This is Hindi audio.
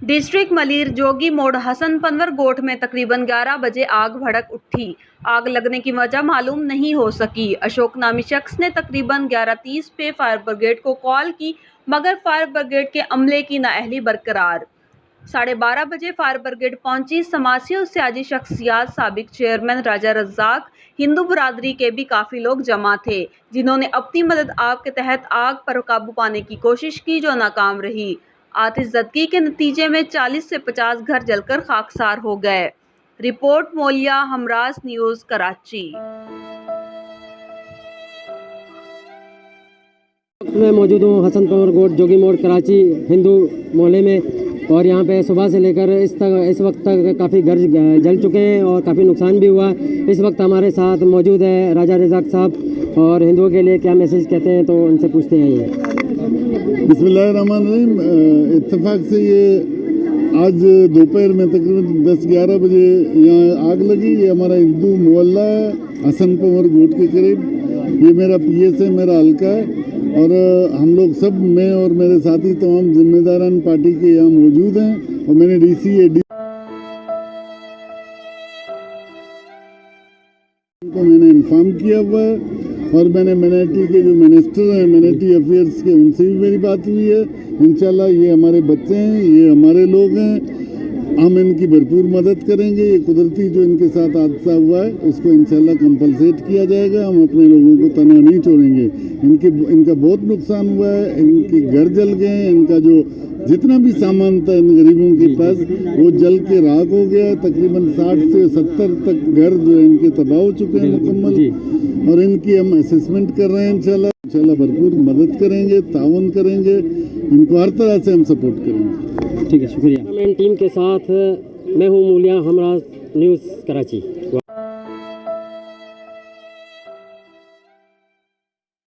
डिस्ट्रिक्ट मलीर जोगी मोड़ हसन पनवर गोठ में तकरीबन 11 बजे आग भड़क उठी। आग लगने की वजह मालूम नहीं हो सकी। अशोक नामी शख्स ने तकरीबन 11:30 पे फायर ब्रिगेड को कॉल की, मगर फायर ब्रिगेड के अमले की नाअहली बरकरार। 12:30 बजे फायर ब्रिगेड पहुंची। समासी और सियासी शख्सियात, साबिक चेयरमैन राजा रज्जाक, हिंदू बरादरी के भी काफ़ी लोग जमा थे, जिन्होंने अपनी मदद आप के तहत आग पर काबू पाने की कोशिश की, जो नाकाम रही। आतिशज़दगी के नतीजे में 40 से 50 घर जलकर खाकसार हो गए। रिपोर्ट मौलिया, हमराज न्यूज़, कराची। मैं मौजूद हूँ हसन पनवर गोठ जोगी मोड़ कराची हिंदू मोहल्ले में, और यहाँ पे सुबह से लेकर इस वक्त तक काफ़ी घर जल चुके हैं और काफ़ी नुकसान भी हुआ। इस वक्त हमारे साथ मौजूद है राजा रज़ाक साहब, और हिंदुओं के लिए क्या मैसेज कहते हैं, तो उनसे पूछते हैं। ये बिस्मिल्लाहिर्रहमानिर्रहीम। इत्तेफाक से ये आज दोपहर में तकरीबन 10-11 बजे यहाँ आग लगी। ये हमारा हिंदू मोहल्ला है, हसन पनवर गोठ के करीब। ये मेरा पीएस है, मेरा हल्का है, और हम लोग सब, मैं और मेरे साथी तमाम जिम्मेदारान पार्टी के यहाँ मौजूद हैं। और मैंने डीसी को मैंने इन्फॉर्म किया हुआ है, और मैंने मिनिस्ट्री के जो मिनिस्टर हैं मिनिस्ट्री अफेयर्स के, उनसे भी मेरी बात हुई है। इंशाल्लाह ये हमारे बच्चे हैं, ये हमारे लोग हैं, हम इनकी भरपूर मदद करेंगे। ये कुदरती जो इनके साथ हादसा हुआ है उसको इंशाल्लाह कंपलसेट किया जाएगा। हम अपने लोगों को तना नहीं छोड़ेंगे। इनका बहुत नुकसान हुआ है, इनके घर जल गए हैं, इनका जो जितना भी सामान था इन गरीबों के पास वो जल के राख हो गया। तकरीबन 60 से 70 तक घर जो है इनके तबाह हो चुके हैं मुकम्मल, और इनकी हम असेसमेंट कर रहे हैं। इंशाल्लाह भरपूर मदद करेंगे, ताउन करेंगे, इनको हर तरह से हम सपोर्ट करेंगे। ठीक है, शुक्रिया। टीम के साथ मैं हूँ मौलिया, हमराज न्यूज़, कराची।